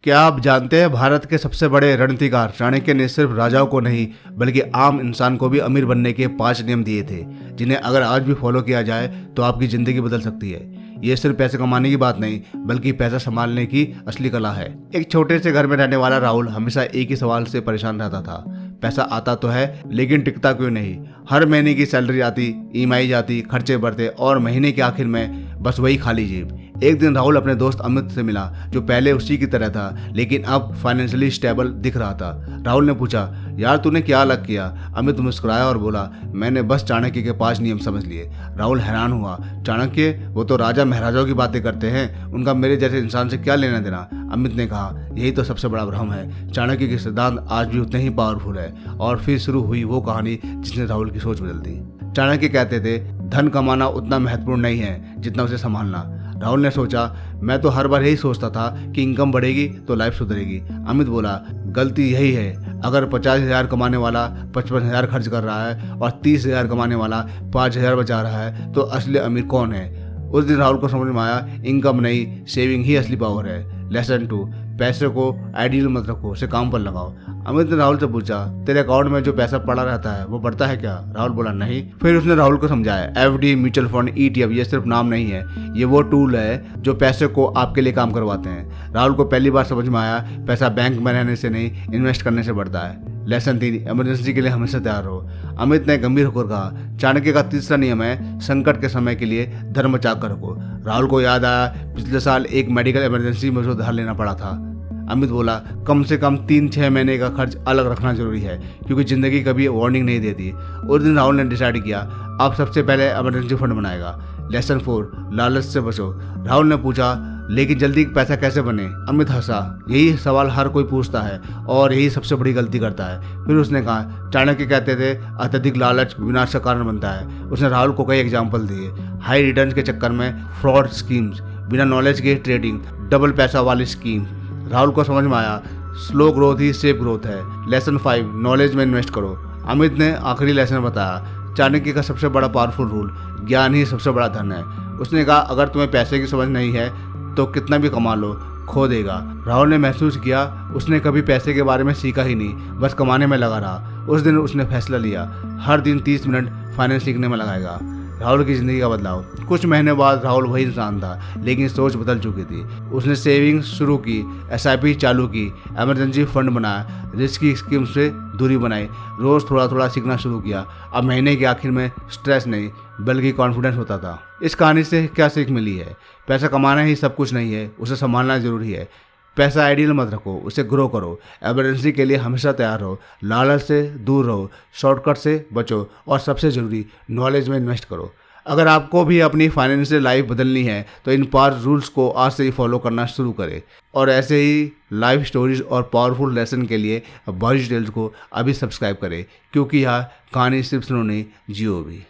क्या आप जानते हैं भारत के सबसे बड़े रणनीतिकार चाणक्य ने सिर्फ राजाओं को नहीं बल्कि आम इंसान को भी अमीर बनने के 5 नियम दिए थे, जिन्हें अगर आज भी फॉलो किया जाए तो आपकी ज़िंदगी बदल सकती है। ये सिर्फ पैसे कमाने की बात नहीं बल्कि पैसा संभालने की असली कला है। एक छोटे से घर में रहने वाला राहुल हमेशा एक ही सवाल से परेशान रहता था, पैसा आता तो है लेकिन टिकता क्यों नहीं। हर महीने की सैलरी आती, ईएमआई जाती, खर्चे बढ़ते और महीने के आखिर में बस वही खाली जेब। एक दिन राहुल अपने दोस्त अमित से मिला, जो पहले उसी की तरह था लेकिन अब फाइनेंशियली स्टेबल दिख रहा था। राहुल ने पूछा, यार तूने क्या अलग किया? अमित मुस्कुराया और बोला, मैंने बस चाणक्य के 5 नियम समझ लिए। राहुल हैरान हुआ, चाणक्य? वो तो राजा महाराजाओं की बातें करते हैं, उनका मेरे जैसे इंसान से क्या लेना देना? अमित ने कहा, यही तो सबसे बड़ा भ्रम है। चाणक्य के सिद्धांत आज भी उतने ही पावरफुल है। और फिर शुरू हुई वो कहानी जिसने राहुल की सोच बदल दी। चाणक्य कहते थे, धन कमाना उतना महत्वपूर्ण नहीं है जितना उसे संभालना। राहुल ने सोचा, मैं तो हर बार यही सोचता था कि इनकम बढ़ेगी तो लाइफ सुधरेगी। अमित बोला, गलती यही है। अगर 50,000 कमाने वाला 55,000 खर्च कर रहा है और 30,000 कमाने वाला 5,000 बचा रहा है तो असली अमीर कौन है? उस दिन राहुल को समझ में आया, इनकम नहीं, सेविंग ही असली पावर है। लेसन 2, पैसे को आइडियल मत रखो, उसे काम पर लगाओ। अमित ने राहुल से पूछा, तेरे अकाउंट में जो पैसा पड़ा रहता है वो बढ़ता है क्या? राहुल बोला, नहीं। फिर उसने राहुल को समझाया, एफडी, म्यूचुअल फंड, ईटीएफ ये सिर्फ नाम नहीं है, ये वो टूल है जो पैसे को आपके लिए काम करवाते हैं। राहुल को पहली बार समझ में आया, पैसा बैंक में रहने से नहीं, इन्वेस्ट करने से बढ़ता है। लेसन 3, इमरजेंसी के लिए हमेशा तैयार हो। अमित ने गंभीर होकर कहा, चाणक्य का तीसरा नियम है, संकट के समय के लिए धन बचा कर रखो। राहुल को याद आया, पिछले साल एक मेडिकल इमरजेंसी में उसे उधार लेना पड़ा था। अमित बोला, कम से कम 3-6 महीने का खर्च अलग रखना जरूरी है, क्योंकि जिंदगी कभी वार्निंग नहीं देती। उस दिन राहुल ने डिसाइड किया, अब सबसे पहले इमरजेंसी फंड बनाएगा। लेसन 4, लालच से बचो। राहुल ने पूछा, लेकिन जल्दी पैसा कैसे बने? अमित हंसा, यही सवाल हर कोई पूछता है और यही सबसे बड़ी गलती करता है। फिर उसने कहा, चाणक्य कहते थे, अत्यधिक लालच विनाश का कारण बनता है। उसने राहुल को कई एग्जाम्पल दिए, हाई रिटर्न के चक्कर में फ्रॉड स्कीम्स, बिना नॉलेज के ट्रेडिंग, डबल पैसा वाली स्कीम। राहुल को समझ में आया, स्लो ग्रोथ ही सेफ ग्रोथ है। लेसन 5, नॉलेज में इन्वेस्ट करो। अमित ने आखिरी लेसन बताया, चाणक्य का सबसे बड़ा पावरफुल रूल, ज्ञान ही सबसे बड़ा धन है। उसने कहा, अगर तुम्हें पैसे की समझ नहीं है तो कितना भी कमा लो, खो देगा। राहुल ने महसूस किया, उसने कभी पैसे के बारे में सीखा ही नहीं, बस कमाने में लगा रहा। उस दिन उसने फैसला लिया, हर दिन 30 मिनट फाइनेंस सीखने में लगाएगा। राहुल की जिंदगी का बदलाव। कुछ महीने बाद राहुल वही इंसान था, लेकिन सोच बदल चुकी थी। उसने सेविंग्स शुरू की, एसआईपी चालू की, इमरजेंसी फंड बनाया, रिस्की स्कीम से दूरी बनाई, रोज थोड़ा थोड़ा सीखना शुरू किया। अब महीने के आखिर में स्ट्रेस नहीं बल्कि कॉन्फिडेंस होता था। इस कहानी से क्या सीख मिली है? पैसा कमाना ही सब कुछ नहीं है, उसे संभालना जरूरी है। पैसा आइडियल मत रखो, उसे ग्रो करो। इमरजेंसी के लिए हमेशा तैयार रहो, लालच से दूर रहो, शॉर्टकट से बचो और सबसे ज़रूरी, नॉलेज में इन्वेस्ट करो। अगर आपको भी अपनी फाइनेंशियल लाइफ बदलनी है तो इन 5 रूल्स को आज से ही फॉलो करना शुरू करें। और ऐसे ही लाइफ स्टोरीज और पावरफुल लेसन के लिए बॉयज टेल्स को अभी सब्सक्राइब करें, क्योंकि यह कहानी सिर्फ सुनो नहीं, जियो भी।